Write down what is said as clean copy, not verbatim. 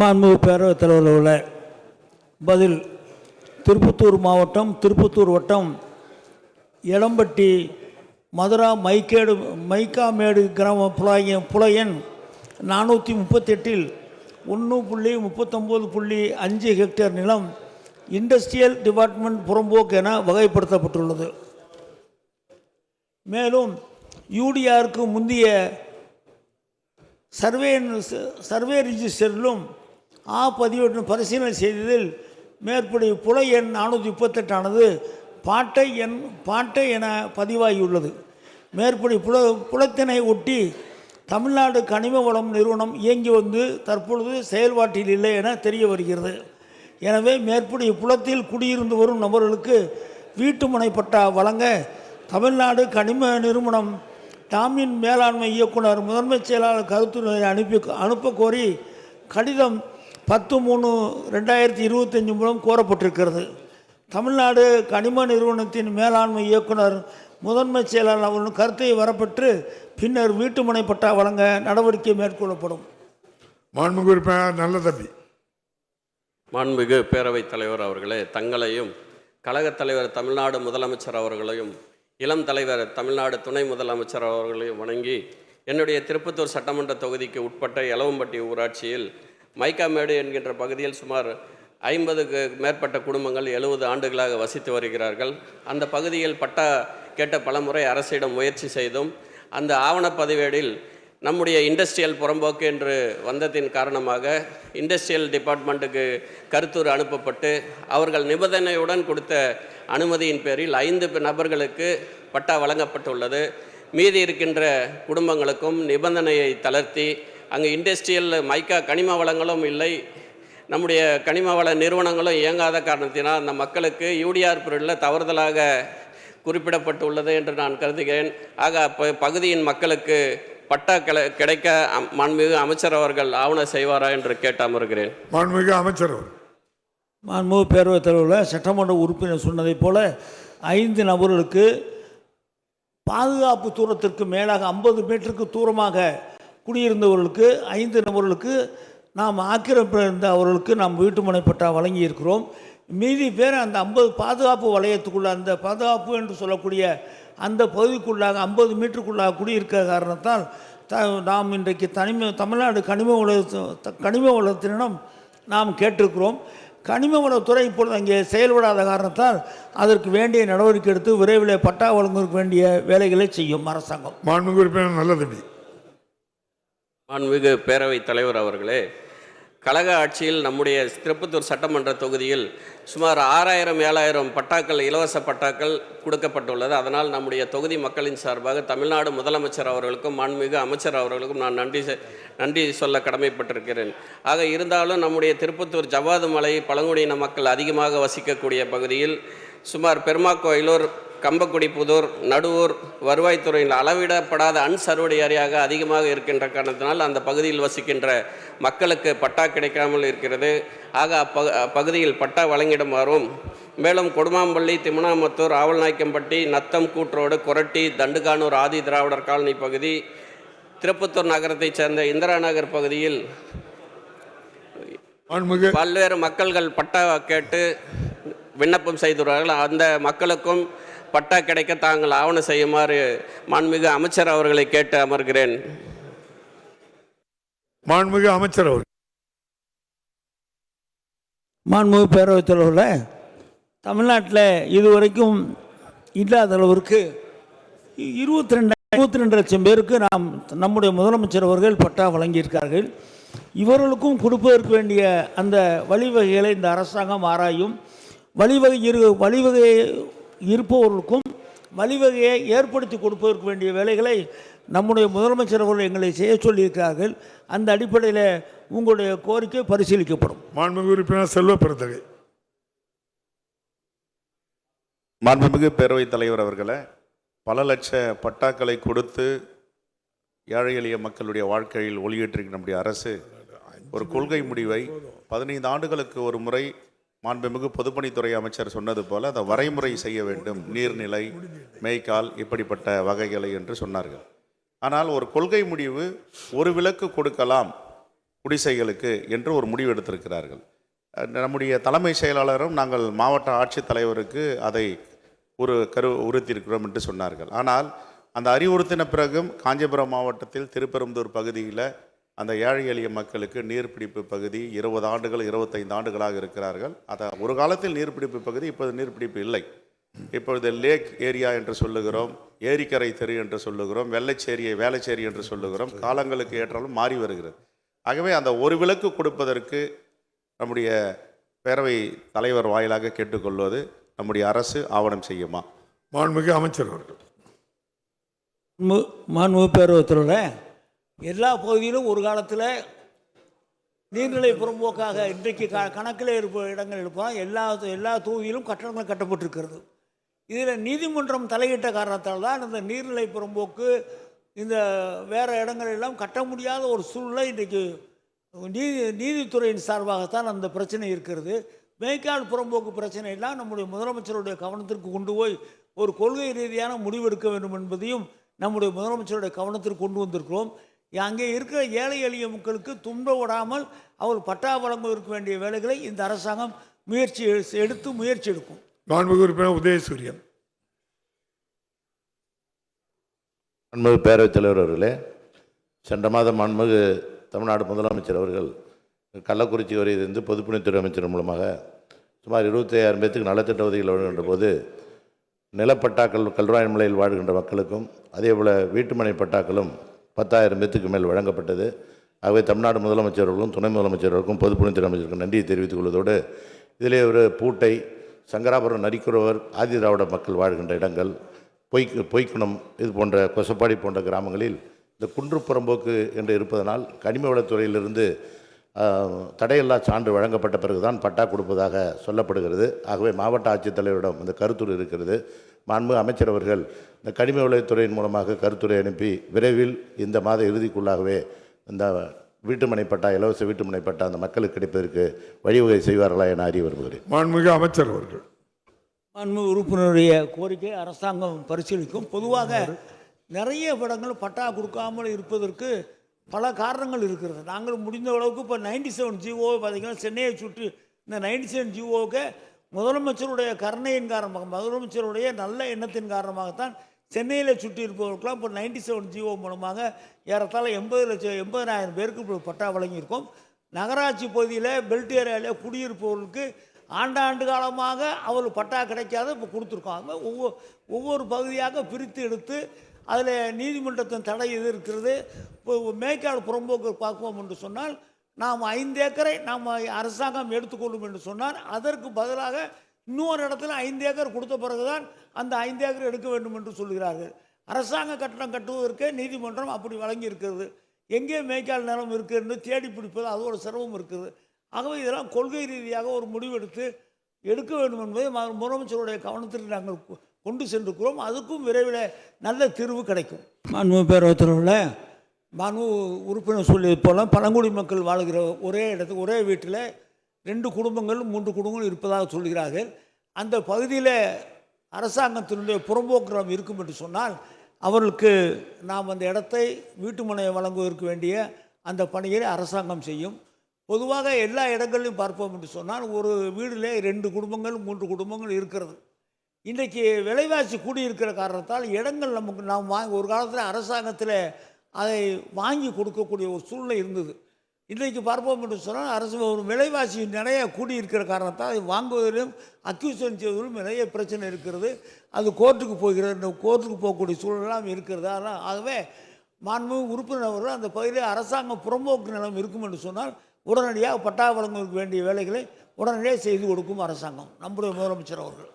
மாண்புமிகு பேரவைத் தலைவர்கள் உள்ள பதில். திருப்பத்தூர் மாவட்டம், திருப்பத்தூர் வட்டம், எளம்பட்டி, மதுரா மைக்காமேடு கிராம புலையன் 438இல் 1.39.5 ஹெக்டேர் நிலம் இண்டஸ்ட்ரியல் டிபார்ட்மெண்ட் புறம்போக்கு என வகைப்படுத்தப்பட்டுள்ளது. மேலும் யூடிஆருக்கு முந்தைய சர்வே ரிஜிஸ்டரிலும் பதிவேடு பரிசீலனை செய்ததில் மேற்படி புலை எண் 438 பாட்டை என பதிவாகியுள்ளது. மேற்படி புலத்தினை ஒட்டி தமிழ்நாடு கனிம வளம் நிறுவனம் இயங்கி வந்து தற்பொழுது செயல்பாட்டில் இல்லை என தெரிய வருகிறது. எனவே மேற்படி புலத்தில் குடியிருந்து வரும் நபர்களுக்கு வீட்டுமனை பட்டா வழங்க தமிழ்நாடு கனிம நிறுவனம் டாமின் மேலாண்மை இயக்குனர் முதன்மைச் செயலாளர் கருத்துரை அனுப்ப கோரி கடிதம் 10/3/2025 மூலம் கோரப்பட்டிருக்கிறது. தமிழ்நாடு கனிம நிறுவனத்தின் மேலாண்மை இயக்குனர் முதன்மைச் செயலாளர் அவர்கள் கருத்தை வரப்பெற்று பின்னர் வீட்டுமனை பட்டா வழங்க நடவடிக்கை மேற்கொள்ளப்படும். மாண்புமிகு உறுப்பினர் நல்லதம்பி. மாண்புமிகு பேரவைத் தலைவர் அவர்களே, தங்களையும் கழகத் தலைவர் தமிழ்நாடு முதலமைச்சர் அவர்களையும் இளம் தலைவர் தமிழ்நாடு துணை முதலமைச்சர் அவர்களையும் வணங்கி, என்னுடைய திருப்பத்தூர் சட்டமன்ற தொகுதிக்கு உட்பட்ட எலவம்பட்டி ஊராட்சியில் மைக்காமேடு என்கின்ற பகுதியில் சுமார் 50க்கு மேற்பட்ட குடும்பங்கள் 70 ஆண்டுகளாக வசித்து வருகிறார்கள். அந்த பகுதியில் பட்டா கேட்ட பலமுறை அரசிடம் முயற்சி செய்தும் அந்த ஆவணப்பதிவேடில் நம்முடைய இண்டஸ்ட்ரியல் புறம்போக்கு என்று வந்ததின் காரணமாக இண்டஸ்ட்ரியல் டிபார்ட்மெண்ட்டுக்கு கருத்துரு அனுப்பப்பட்டு அவர்கள் நிபந்தனையுடன் கொடுத்த அனுமதியின் பேரில் 5 நபர்களுக்கு பட்டா வழங்கப்பட்டுள்ளது. மீதி இருக்கின்ற குடும்பங்களுக்கும் நிபந்தனையை தளர்த்தி அங்கே இண்டஸ்ட்ரியல் கனிம வளங்களும் இல்லை, நம்முடைய கனிம வள நிறுவனங்களும் இயங்காத காரணத்தினால் அந்த மக்களுக்கு யூடிஆர் பிரிவில் தவறுதலாக குறிப்பிடப்பட்டுள்ளது என்று நான் கருதுகிறேன். ஆக பகுதியின் மக்களுக்கு பட்டா கிடைக்க மாண்புமிகு அமைச்சர் அவர்கள் ஆவண செய்வாரா என்று கேட்டு அமர்கிறேன். மாண்புமிகு அமைச்சர். மாண்புமிகு பேரவைத் தலைவர்கள் சட்டமன்ற உறுப்பினர் சொன்னதைப் போல 5 நபர்களுக்கு பாதுகாப்பு தூரத்திற்கு மேலாக 50 மீட்டருக்கு தூரமாக குடியிருந்தவர்களுக்கு 5 நபர்களுக்கு நாம் ஆக்கிரமிப்பில் இருந்த அவர்களுக்கு நாம் வீட்டுமனை பட்டா வழங்கி இருக்கிறோம். மீதி பேர் அந்த 50 பாதுகாப்பு வளையத்துக்குள்ள, அந்த பாதுகாப்பு என்று சொல்லக்கூடிய அந்த பகுதிக்குள்ளாக 50 மீட்டருக்குள்ளாக குடியிருக்கிற காரணத்தால் நாம் இன்றைக்கு தமிழ்நாடு கனிம வளத்தினிடம் நாம் கேட்டிருக்கிறோம். கனிம வளத்துறை இப்பொழுது அங்கே செயல்படாத காரணத்தால் அதற்கு வேண்டிய நடவடிக்கை எடுத்து விரைவில் பட்டா வழங்குவதற்கு வேண்டிய வேலைகளை செய்யும் அரசாங்கம். மாண்புமிகு உறுப்பினர் நல்லதம்பி. மாண்புமிகு பேரவைத் தலைவர் அவர்களே, கழக ஆட்சியில் நம்முடைய திருப்பத்தூர் சட்டமன்ற தொகுதியில் சுமார் 6000-7000 பட்டாக்கள், இலவச பட்டாக்கள் கொடுக்கப்பட்டுள்ளது. அதனால் நம்முடைய தொகுதி மக்களின் சார்பாக தமிழ்நாடு முதலமைச்சர் அவர்களுக்கும் மாண்புமிகு அமைச்சர் அவர்களுக்கும் நான் நன்றி சொல்ல கடமைப்பட்டிருக்கிறேன். ஆக இருந்தாலும் நம்முடைய திருப்பத்தூர் ஜவ்வாது மலை பழங்குடியின மக்கள் அதிகமாக வசிக்கக்கூடிய பகுதியில் சுமார் பெருமாக்கோயிலூர், கம்பக்குடி புதூர், நடுவூர் வருவாய்த்துறையில் அளவிடப்படாத அன்சர்வடி ஏரியாக அதிகமாக இருக்கின்ற காரணத்தினால் அந்த பகுதியில் வசிக்கின்ற மக்களுக்கு பட்டா கிடைக்காமல் இருக்கிறது. ஆக அப்பகுதியில் பட்டா வழங்கிடுமாறும், மேலும் கொடுமாம்பள்ளி, திமுனாமத்தூர், ஆவல்நாயக்கம்பட்டி, நத்தம் கூட்ரோடு, கொரட்டி, தண்டுகானூர் ஆதி திராவிடர் காலனி பகுதி, திருப்பத்தூர் நகரத்தைச் சேர்ந்த இந்திரா நகர் பகுதியில் பல்வேறு மக்கள்கள் பட்டா கேட்டு விண்ணப்பம் செய்துள்ளார்கள். அந்த மக்களுக்கும் பட்டா கிடைக்க தாங்கள் ஆவணம் செய்யுமாறு மாண்புமிகு அமைச்சர் அவர்களை கேட்டு அமர்கிறேன். மாண்புமிகு அமைச்சர் அவர்கள். மாண்புமிகு பேரவைத் தலைவர்களே, தமிழ்நாட்டில் இதுவரைக்கும் இல்லாத அளவிற்கு 22 லட்சம் பேருக்கு நம்முடைய முதலமைச்சர் அவர்கள் பட்டா வழங்கியிருக்கார்கள். இவர்களுக்கும் கொடுப்பதற்கு வேண்டிய அந்த வழிவகைகளை இந்த அரசாங்கம் ஆராயும். வழிவகை இருப்பவர்களுக்கும் வழிவகையை ஏற்படுத்தி கொடுப்பதற்கு வேண்டிய வேலைகளை நம்முடைய முதலமைச்சர் அவர்கள் எங்களை செய்ய சொல்லியிருக்கிறார்கள். அந்த அடிப்படையில் உங்களுடைய கோரிக்கை பரிசீலிக்கப்படும். மாண்புமிகு உறுப்பினர் செல்வ பெருந்தகை. மாண்புமிகு பேரவைத் தலைவர் அவர்களே, பல லட்ச பட்டாக்களை கொடுத்து ஏழை எளிய மக்களுடைய வாழ்க்கையில் ஒளியேற்றிருக்கிற நம்முடைய அரசு ஒரு கொள்கை முடிவை 15 ஆண்டுகளுக்கு ஒரு முறை மாண்புமிகு பொதுப்பணித்துறை அமைச்சர் சொன்னது போல அதை வரைமுறை செய்ய வேண்டும். நீர்நிலை, மேய்க்கால், இப்படிப்பட்ட வகைகளை என்று சொன்னார்கள். ஆனால் ஒரு கொள்கை முடிவு ஒரு விலக்கு கொடுக்கலாம் குடிசைகளுக்கு என்று ஒரு முடிவு எடுத்திருக்கிறார்கள். நம்முடைய தலைமை செயலாளரும் நாங்கள் மாவட்ட ஆட்சித்தலைவருக்கு அதை உறுத்தியிருக்கிறோம் என்று சொன்னார்கள். ஆனால் அந்த அறிவுறுத்தின பிறகும் காஞ்சிபுரம் மாவட்டத்தில் திருப்பெரும்புதூர் பகுதியில் அந்த ஏழை எளிய மக்களுக்கு நீர்பிடிப்பு பகுதி 20 ஆண்டுகள் 25 ஆண்டுகளாக இருக்கிறார்கள். அதை ஒரு காலத்தில் நீர்பிடிப்பு பகுதி, இப்போது நீர்பிடிப்பு இல்லை. இப்பொழுது லேக் ஏரியா என்று சொல்லுகிறோம், ஏரிக்கரை தெரு என்று சொல்லுகிறோம், வெள்ளைச்சேரியை வேலைச்சேரி என்று சொல்லுகிறோம். காலங்களுக்கு ஏற்றாலும் மாறி வருகிறது. ஆகவே அந்த ஒரு விலக்கு கொடுப்பதற்கு நம்முடைய பேரவை தலைவர் வாயிலாக கேட்டுக்கொள்வது, நம்முடைய அரசு ஆவணம் செய்யுமா? மாண்புமிகு அமைச்சர் அவர்கள். மாண்புமிகு பேரவைத்தலைவரே, எல்லா பகுதியிலும் ஒரு காலத்தில் நீர்நிலை புறம்போக்காக இன்றைக்கு கணக்கில் இடங்கள் இருப்போம். எல்லா தொகுதியிலும் கட்டடங்கள் கட்டப்பட்டிருக்கிறது. இதில் நீதிமன்றம் தலையிட்ட காரணத்தால் தான் இந்த நீர்நிலை புறம்போக்கு இந்த வேறு இடங்கள் எல்லாம் கட்ட முடியாத ஒரு சூழ்நிலை இன்றைக்கு நீதித்துறையின் சார்பாகத்தான் அந்த பிரச்சனை இருக்கிறது. மேய்க்கால் புறம்போக்கு பிரச்சனையெல்லாம் நம்முடைய முதலமைச்சருடைய கவனத்திற்கு கொண்டு போய் ஒரு கொள்கை ரீதியான முடிவெடுக்க வேண்டும் என்பதையும் நம்முடைய முதலமைச்சருடைய கவனத்திற்கு கொண்டு வந்திருக்கிறோம். அங்கே இருக்கிற ஏழை எளிய மக்களுக்கு துன்ப விடாமல் அவர் பட்டா வழங்குவதற்கு வேண்டிய வேலைகளை இந்த அரசாங்கம் முயற்சி எடுக்கும். மாண்புமிகு உறுப்பினர் உதயசூரியன். மாண்புமிகு பேரவைத் தலைவர் அவர்களே, சென்ற மாதம் மாண்புமிகு தமிழ்நாடு முதலமைச்சர் அவர்கள் கள்ளக்குறிச்சி வரையிலிருந்து பொதுப்பணித்துறை அமைச்சர் மூலமாக சுமார் 25,000 பேருக்கு நலத்திட்ட உதவிகள் வழங்குகின்ற போது நிலப்பட்டாக்கள் கல்ராயன்மலையில் வாழ்கின்ற மக்களுக்கும் அதேபோல் வீட்டுமனை பட்டாக்களும் 10,000 பேருக்கு மேல் வழங்கப்பட்டது. ஆகவே தமிழ்நாடு முதலமைச்சர்களும் துணை முதலமைச்சர்களுக்கும் பொதுப்பணித்துறை அமைச்சருக்கும் நன்றியை தெரிவித்துக் கொள்வதோடு, இதிலே ஒரு பூட்டை, சங்கராபுரம், நரிக்குறவர், ஆதி திராவிட மக்கள் வாழ்கின்ற இடங்கள், பொய்க்குணம், இது போன்ற கொசப்பாடி போன்ற கிராமங்களில் இந்த குன்று புறம்போக்கு என்று இருப்பதனால் கனிம வளத்துறையிலிருந்து தடையில்லா சான்று வழங்கப்பட்ட பிறகுதான் பட்டா கொடுப்பதாக சொல்லப்படுகிறது. ஆகவே மாவட்ட ஆட்சித்தலைவரிடம் இந்த கருத்துரு இருக்கிறது. மாண்பு அமைச்சர் அவர்கள் இந்த கனிம வளத்துறையின் மூலமாக கருத்துரை அனுப்பி விரைவில் இந்த மாத இறுதிக்குள்ளாகவே இந்த வீட்டுமனை பட்டா, இலவச வீட்டுமனை பட்டா அந்த மக்களுக்கு கிடைப்பதற்கு வழிவகை செய்வார்களா என அறிய விரும்புகிறேன். மாண்புமிகு அமைச்சர் அவர்கள். மாண்புமிகு உறுப்பினருடைய கோரிக்கை அரசாங்கம் பரிசீலிக்கும். பொதுவாக நிறைய இடங்கள் பட்டா கொடுக்காமல் இருப்பதற்கு பல காரணங்கள் இருக்கிறது. நாங்கள் முடிந்த அளவுக்கு இப்போ 97 ஜிஓ பார்த்திங்கன்னா சென்னையை சுற்றி இந்த 97 ஜிஓவுக்கு முதலமைச்சருடைய கருணையின் காரணமாக, முதலமைச்சருடைய நல்ல எண்ணத்தின் காரணமாகத்தான் சென்னையில் சுற்றி இருப்பவர்களுக்கெல்லாம் இப்போ 97 ஜிஓ மூலமாக ஏறத்தாழ 80,000 பேருக்கு இப்போ பட்டா வழங்கியிருக்கோம். நகராட்சி பகுதியில் பெல்ட் ஏரியாவில் குடியிருப்பவர்களுக்கு ஆண்டாண்டு காலமாக அவர்கள் பட்டா கிடைக்காத இப்போ கொடுத்துருக்கோம். ஒவ்வொரு பகுதியாக பிரித்து எடுத்து அதில் நீதிமன்றத்தின் தடை எது இருக்கிறது. இப்போ மேய்க்கால் புறம்போக்கு பார்ப்போம் என்று சொன்னால் நாம் 5 ஏக்கரை நாம் அரசாங்கம் எடுத்துக்கொள்ளும் என்று சொன்னால் அதற்கு பதிலாக இன்னொரு இடத்துல 5 ஏக்கர் கொடுத்த பிறகுதான் அந்த 5 ஏக்கர் எடுக்க வேண்டும் என்று சொல்கிறார்கள். அரசாங்க கட்டணம் கட்டுவதற்கே நீதிமன்றம் அப்படி வழங்கி இருக்கிறது. எங்கே மேய்க்கால் நிலம் இருக்குன்னு தேடி பிடிப்பது அது ஒரு சிரமம் இருக்குது. ஆகவே இதெல்லாம் கொள்கை ரீதியாக ஒரு முடிவெடுத்து எடுக்க வேண்டும் என்பதை முதலமைச்சருடைய கவனத்திற்கு நாங்கள் கொண்டு சென்றிருக்கிறோம். அதுக்கும் விரைவில் நல்ல தீர்வு கிடைக்கும். மாண்புமிகு பேரவைத்தலைவர்களே, மாண்பு உறுப்பினர் சொல்லியது போல பழங்குடி மக்கள் வாழ்கிற ஒரே இடத்துக்கு ஒரே வீட்டில் 2 குடும்பங்கள் 3 குடும்பங்கள் இருப்பதாக சொல்கிறார்கள். அந்த பகுதியில் அரசாங்கத்தினுடைய புறம்போக்கு இருக்கும் என்று சொன்னால் அவர்களுக்கு நாம் அந்த இடத்தை வீட்டுமனையை வழங்குவதற்கு வேண்டிய அந்த பணியை அரசாங்கம் செய்யும். பொதுவாக எல்லா இடங்களிலும் பார்ப்போம் என்று சொன்னால் ஒரு வீட்டில் 2 குடும்பங்கள் 3 குடும்பங்கள் இருக்கிறது. இன்றைக்கி விலைவாசி கூடியிருக்கிற காரணத்தால் இடங்கள் நாம் ஒரு காலத்தில் அரசாங்கத்தில் அதை வாங்கி கொடுக்கக்கூடிய ஒரு சூழ்நிலை இருந்தது. இன்றைக்கு பார்ப்போம் என்று சொன்னால் அரசு ஒரு விலைவாசி நிறைய கூடியிருக்கிற காரணத்தால் அதை வாங்குவதிலும் அக்யூசன் செய்வதிலும் நிறைய பிரச்சனை இருக்கிறது. அது கோர்ட்டுக்கு போகிறது. இந்த கோர்ட்டுக்கு போகக்கூடிய சூழலாம் இருக்கிறது. அதனால் ஆகவே மாண்புமிகு உறுப்பினர் அவர்கள் அந்த பகுதியில் அரசாங்கம் புறம்போக்கு நிலம் இருக்கும் என்று சொன்னால் உடனடியாக பட்டா வழங்குவதற்கு வேண்டிய வேலைகளை உடனடியாக செய்து கொடுக்கும் அரசாங்கம், நம்முடைய முதலமைச்சர் அவர்கள்.